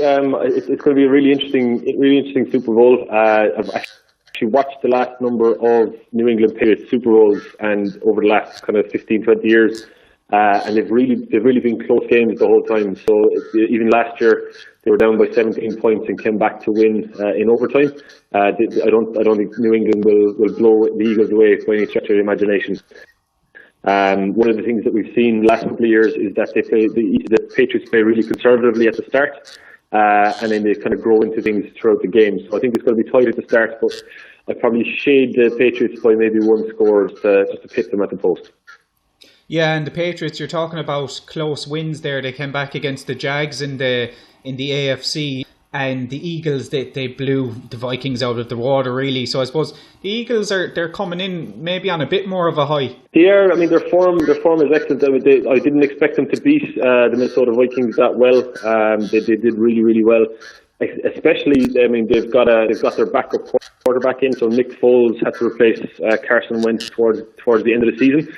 It's going to be a really interesting Super Bowl. I've actually watched the last number of New England Patriots Super Bowls, and over the last kind of 15, 20 years, and they've really been close games the whole time. So even last year, they were down by 17 points and came back to win in overtime. I don't think New England will blow the Eagles away by any stretch of the imagination. One of the things that we've seen the last couple of years is that the Patriots play really conservatively at the start, and then they kind of grow into things throughout the game. So I think it's going to be tight at the start, but I'd probably shade the Patriots by maybe one score just to pit them at the post. Yeah, and the Patriots, you're talking about close wins there. They came back against the Jags in the AFC, and the Eagles, they blew the Vikings out of the water, really. So I suppose the Eagles they're coming in maybe on a bit more of a high. They are. I mean, their form is excellent. I didn't expect them to beat the Minnesota Vikings that well. They did really well. Especially, I mean, they've got their backup quarterback in. So Nick Foles had to replace Carson Wentz towards the end of the season.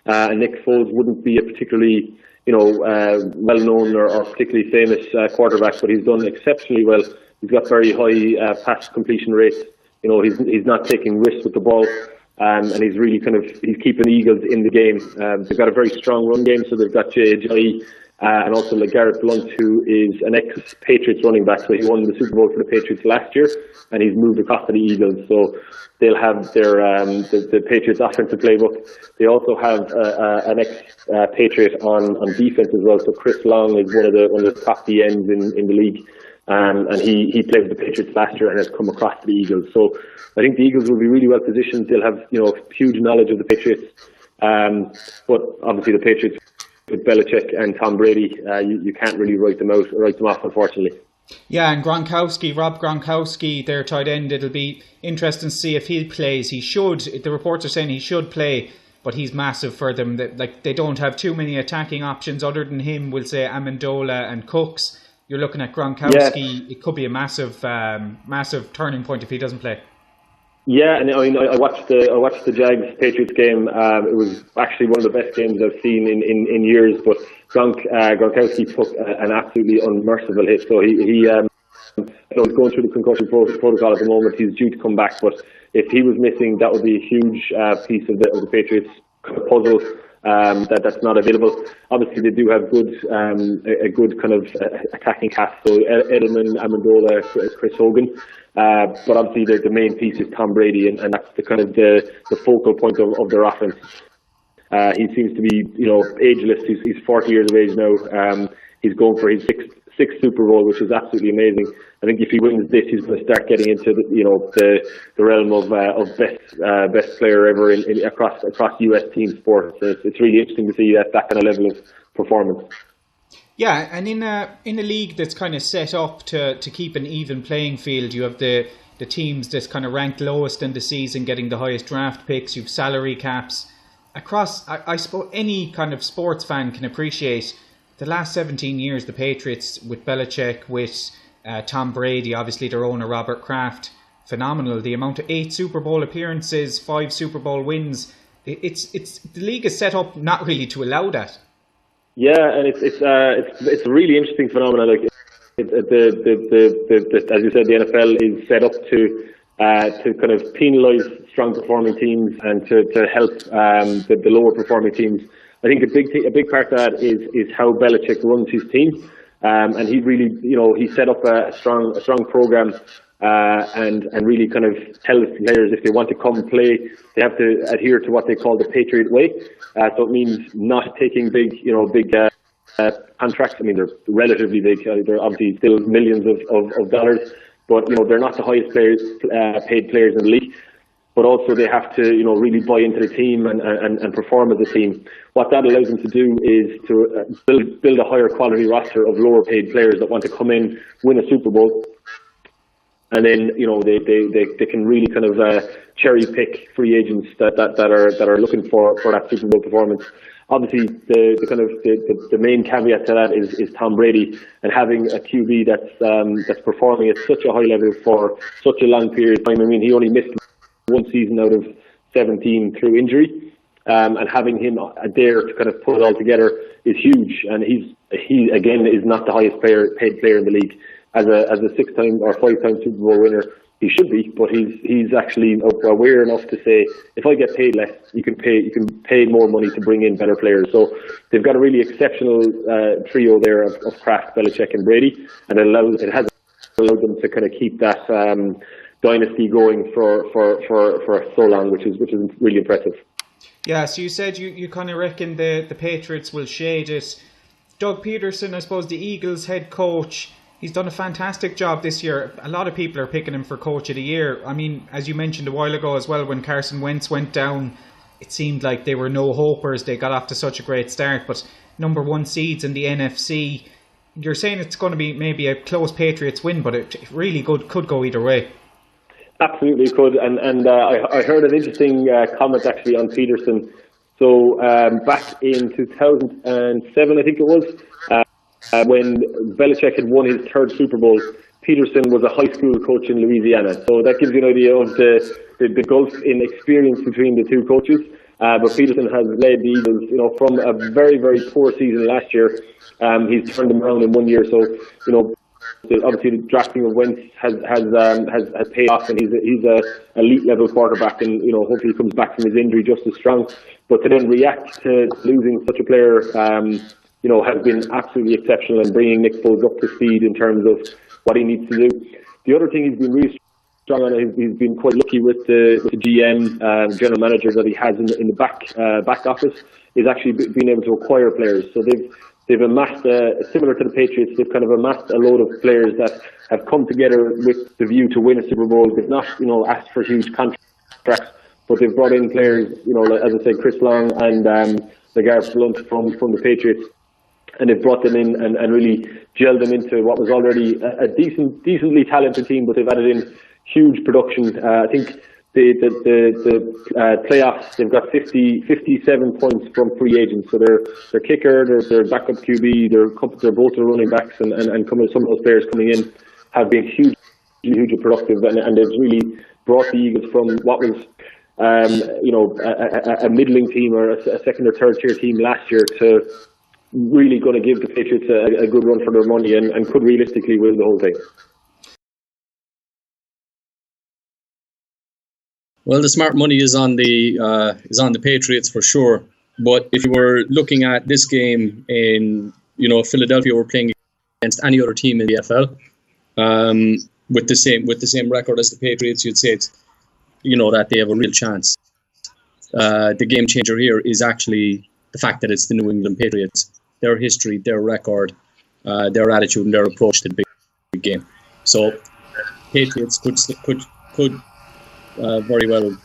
And Nick Foles wouldn't be a particularly, well-known or particularly famous quarterback, but he's done exceptionally well. He's got very high pass completion rates. He's not taking risks with the ball, and he's really he's keeping the Eagles in the game. They've got a very strong run game, so they've got Jay and also LeGarrette Blount, who is an ex-Patriots running back. So he won the Super Bowl for the Patriots last year, and he's moved across to the Eagles. So they'll have their the Patriots offensive playbook. They also have an ex-Patriot on defense as well. So Chris Long is one of the top DNs in the league, and he played with the Patriots last year and has come across to the Eagles. So I think the Eagles will be really well positioned. They'll have huge knowledge of the Patriots, but obviously the Patriots with Belichick and Tom Brady, you can't really write them off, unfortunately. Yeah, and Rob Gronkowski, their tight end, it'll be interesting to see if he plays. He should. The reports are saying he should play, but he's massive for them. They don't have too many attacking options other than him. We'll say Amendola and Cooks. You're looking at Gronkowski. Yeah. It could be a massive turning point if he doesn't play. Yeah, and I mean, I watched the Jags Patriots game. It was actually one of the best games I've seen in years. But Gronkowski took an absolutely unmerciful hit. So he's going through the concussion protocol at the moment. He's due to come back, but if he was missing, that would be a huge piece of the Patriots puzzle that's not available. Obviously, they do have a good kind of attacking cast. So Edelman, Amendola, Chris Hogan. But obviously the main piece is Tom Brady, and that's the kind of the focal point of their offense. He seems to be, ageless. He's 40 years of age now. He's going for his sixth Super Bowl, which is absolutely amazing. I think if he wins this, he's going to start getting into the realm of best player ever across US team sports. So it's really interesting to see that kind of level of performance. Yeah, and in a league that's kind of set up to keep an even playing field, you have the teams that's kind of ranked lowest in the season getting the highest draft picks. You've salary caps across. I suppose any kind of sports fan can appreciate the last 17 years. The Patriots with Belichick, with Tom Brady, obviously their owner Robert Kraft, phenomenal. The amount of 8 Super Bowl appearances, 5 Super Bowl wins. It's the league is set up not really to allow that. Yeah, and it's a really interesting phenomenon. Like as you said, the NFL is set up to kind of penalise strong performing teams and to help the lower performing teams. I think a big part of that is how Belichick runs his team, and he really he set up a strong program. And really kind of tells players if they want to come play, they have to adhere to what they call the Patriot way. So it means not taking big contracts. I mean, they're relatively big. They're obviously still millions of dollars, but they're not the highest paid players in the league. But also they have to really buy into the team and perform as a team. What that allows them to do is to build a higher quality roster of lower paid players that want to come in, win a Super Bowl. And then they can really kind of cherry pick free agents that are looking for that Super Bowl performance. Obviously, the main caveat to that is Tom Brady, and having a QB that's performing at such a high level for such a long period of time. I mean, he only missed one season out of 17 through injury, and having him there to kind of put it all together is huge, and he again is not the highest paid player in the league. As a 6-time or 5-time Super Bowl winner, he should be, but he's actually aware enough to say, if I get paid less, you can pay more money to bring in better players. So they've got a really exceptional trio there of Kraft, Belichick, and Brady, and it has allowed them to kind of keep that dynasty going for so long, which is really impressive. Yeah, so you said you kind of reckon the Patriots will shade it. Doug Peterson, I suppose the Eagles head coach, he's done a fantastic job this year. A lot of people are picking him for Coach of the Year. I mean, as you mentioned a while ago as well, when Carson Wentz went down, it seemed like they were no hopers. They got off to such a great start, but number 1 seeds in the NFC. You're saying it's going to be maybe a close Patriots win, but it really could go either way. Absolutely could, and I heard an interesting comment actually on Peterson. So back in 2007, I think it was, when Belichick had won his 3rd Super Bowl, Peterson was a high school coach in Louisiana. So that gives you an idea of the gulf in experience between the two coaches. But Peterson has led the Eagles, from a very, very poor season last year. He's turned them around in 1 year. So, obviously the drafting of Wentz has paid off, and he's a elite level quarterback, and hopefully he comes back from his injury just as strong. But to then react to losing such a player, has been absolutely exceptional, and bringing Nick Foles up to speed in terms of what he needs to do. The other thing he's been really strong on, he's been quite lucky with the GM, general manager that he has in the back office, is actually being able to acquire players. So they've amassed, similar to the Patriots, they've kind of amassed a load of players that have come together with the view to win a Super Bowl. They've not, asked for huge contracts, but they've brought in players, like, as I said, Chris Long and LeGarrette Blount from the Patriots, and they've brought them in and really gelled them into what was already a decently talented team, but they've added in huge production. I think the playoffs, they've got 57 points from free agents. So their kicker, their backup QB, they're both the running backs, and some of those players coming in have been hugely productive, and they've really brought the Eagles from what was a middling team or a 2nd or 3rd tier team last year to really going to give the Patriots a good run for their money, and could realistically win the whole thing. Well, the smart money is on the Patriots for sure. But if you were looking at this game in Philadelphia were playing against any other team in the NFL, with the same record as the Patriots, you'd say that they have a real chance. The game changer here is actually the fact that it's the New England Patriots, their history, their record, their attitude, and their approach to the big game. So Patriots could very well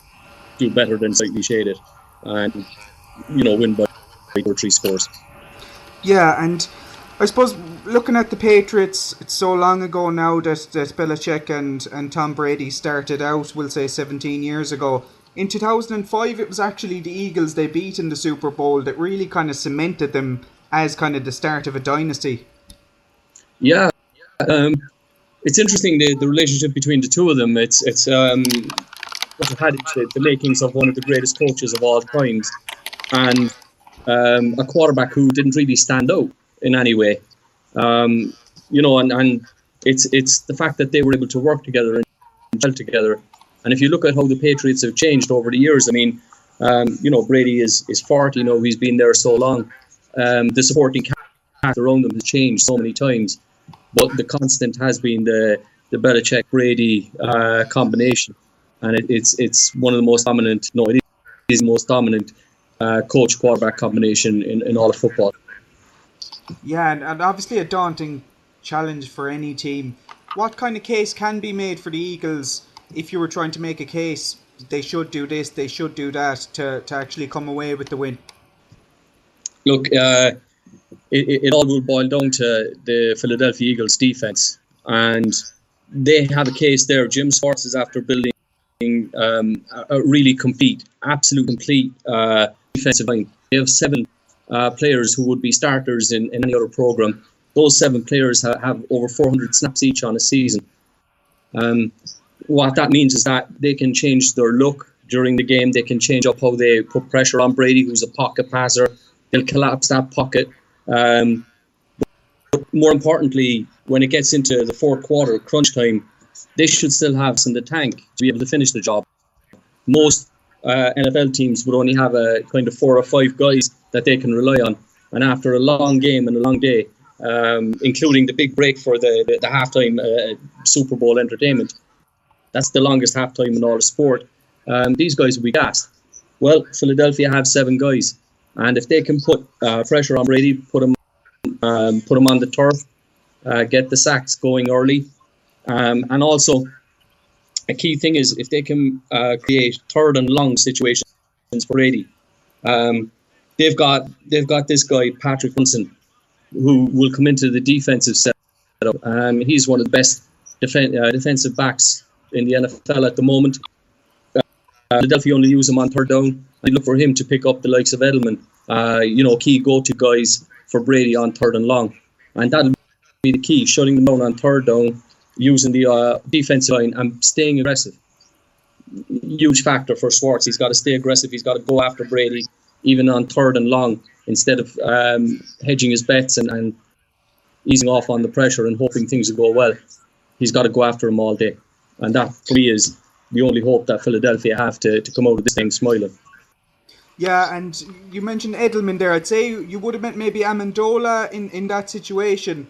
do better than slightly shaded, and win by 2 or 3 scores. Yeah, and I suppose looking at the Patriots, it's so long ago now that Belichick and Tom Brady started out, we'll say 17 years ago. In 2005, it was actually the Eagles they beat in the Super Bowl that really kind of cemented them as kind of the start of a dynasty. Yeah, it's interesting the relationship between the two of them. It's had the makings of one of the greatest coaches of all times, and a quarterback who didn't really stand out in any way. And it's the fact that they were able to work together and gel together. And if you look at how the Patriots have changed over the years, I mean, Brady is 40 now, he's been there so long. The supporting cast around him has changed so many times, but the constant has been the Belichick-Brady combination. And it's one of the most dominant, it is the most dominant coach-quarterback combination in all of football. Yeah, and obviously a daunting challenge for any team. What kind of case can be made for the Eagles if you were trying to make a case, they should do this, they should do that, to actually come away with the win? Look, it all will boil down to the Philadelphia Eagles defense, and they have a case there. Jim Schwartz is after building a really complete defensive line. They have 7 players who would be starters in any other program. Those 7 players have over 400 snaps each on a season. What that means is that they can change their look during the game. They can change up how they put pressure on Brady, who's a pocket passer. They'll collapse that pocket But more importantly, when it gets into the fourth quarter, crunch time, they should still have some in the tank to be able to finish the job. Most NFL teams would only have a kind of 4 or 5 guys that they can rely on. And after a long game and a long day, including the big break for the halftime Super Bowl entertainment, that's the longest halftime in all of sport. These guys will be gassed. Well, Philadelphia have 7 guys, and if they can put pressure on Brady, put him on the turf, get the sacks going early, and also a key thing is if they can create third and long situations for Brady. They've got this guy Patrick Johnson, who will come into the defensive setup. He's one of the best defensive backs in the NFL at the moment. Philadelphia only use him on third down. I look for him to pick up the likes of Edelman, key go-to guys for Brady on third and long. And that'll be the key, shutting them down on third down, using the defensive line and staying aggressive. Huge factor for Schwartz. He's got to stay aggressive. He's got to go after Brady, even on third and long, instead of hedging his bets and easing off on the pressure and hoping things will go well. He's got to go after him all day. And that, for me, is the only hope that Philadelphia have to come out of this thing smiling. Yeah, and you mentioned Edelman there. I'd say you would have meant maybe Amendola in that situation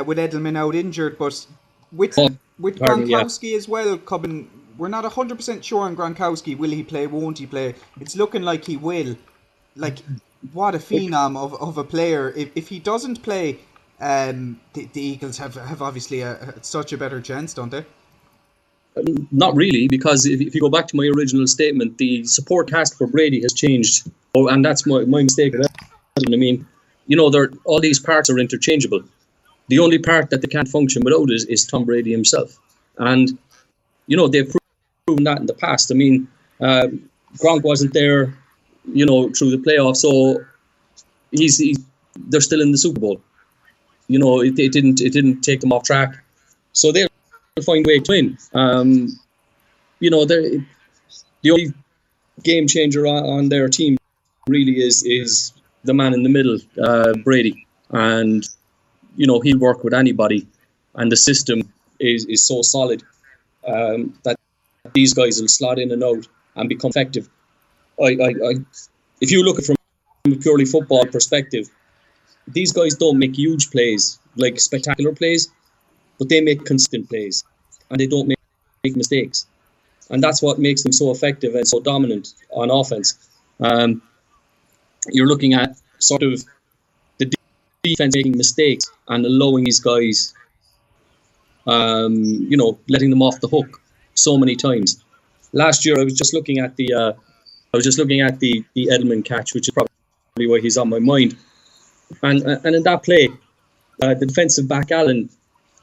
with Edelman out injured, but with Gronkowski as well coming, we're not 100% sure on Gronkowski. Will he play? Won't he play? It's looking like he will. Like, what a phenom of a player. If he doesn't play, the Eagles have obviously such a better chance, don't they? Not really, because if you go back to my original statement, the support cast for Brady has changed. Oh, and that's my mistake. I mean, all these parts are interchangeable. The only part that they can't function without is Tom Brady himself. And, they've proven that in the past. I mean, Gronk wasn't there, through the playoffs, so they're still in the Super Bowl. It didn't take them off track. So they'll find a way to win. The only game changer on their team really is the man in the middle, Brady. And, he'll work with anybody. And the system is so solid that these guys will slot in and out and become effective. If you look at it from a purely football perspective, these guys don't make huge plays, like spectacular plays, but they make consistent plays, and they don't make mistakes. And that's what makes them so effective and so dominant on offense. You're looking at sort of the defense making mistakes and allowing these guys, letting them off the hook so many times. Last year, I was just looking at the Edelman catch, which is probably why he's on my mind. And in that play, the defensive back Allen,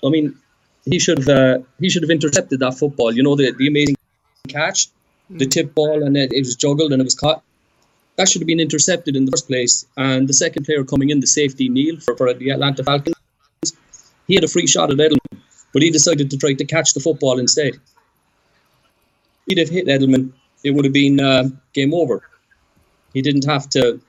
I mean, he should have intercepted that football. The amazing catch, the tip ball, and it was juggled and it was caught. That should have been intercepted in the first place. And the second player coming in, the safety Neal for the Atlanta Falcons, he had a free shot at Edelman, but he decided to try to catch the football instead. He'd have hit Edelman, it would have been game over. He didn't have to,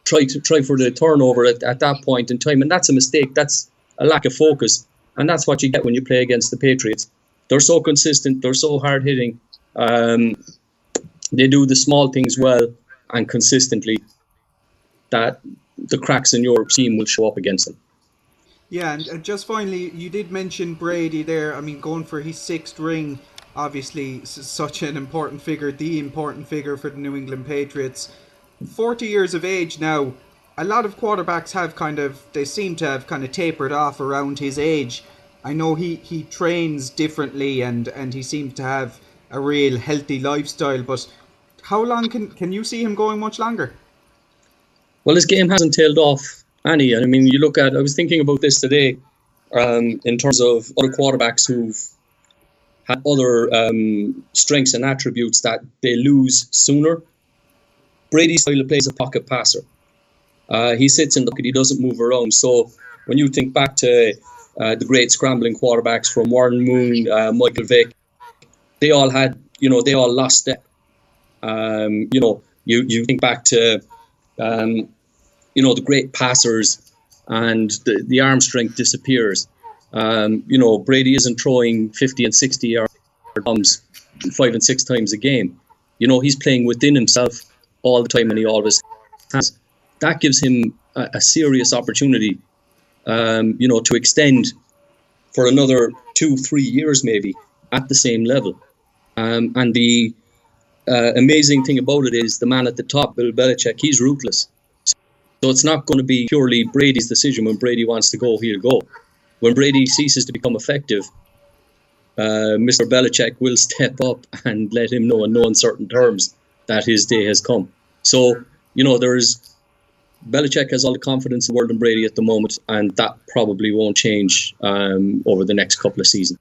try for the turnover at that point in time, and that's a mistake. That's a lack of focus, and that's what you get when you play against the Patriots. They're so consistent, they're so hard hitting. They do the small things well and consistently that the cracks in your team will show up against them. Yeah, and just finally, you did mention Brady there. I mean, going for his 6th ring, obviously such an important figure, the important figure for the New England Patriots. 40 years of age now. A lot of quarterbacks they seem to have kind of tapered off around his age. I know he trains differently and he seems to have a real healthy lifestyle, but how long can you see him going much longer? Well, his game hasn't tailed off any. I mean, I was thinking about this today in terms of other quarterbacks who've had other strengths and attributes that they lose sooner. Brady's style of play is a pocket passer. He sits in the pocket, he doesn't move around. So when you think back to the great scrambling quarterbacks from Warren Moon, Michael Vick, they all lost step. You think back to the great passers, and the arm strength disappears. Brady isn't throwing 50 and 60-yard bombs 5 and 6 times a game. He's playing within himself all the time, and he always has. That gives him a serious opportunity, to extend for another 2-3 years maybe at the same level. And the amazing thing about it is the man at the top, Bill Belichick, he's ruthless. So it's not going to be purely Brady's decision. When Brady wants to go, he'll go. When Brady ceases to become effective, Mr. Belichick will step up and let him know in no uncertain terms that his day has come. So, Belichick has all the confidence in the world in Brady at the moment, and that probably won't change over the next couple of seasons.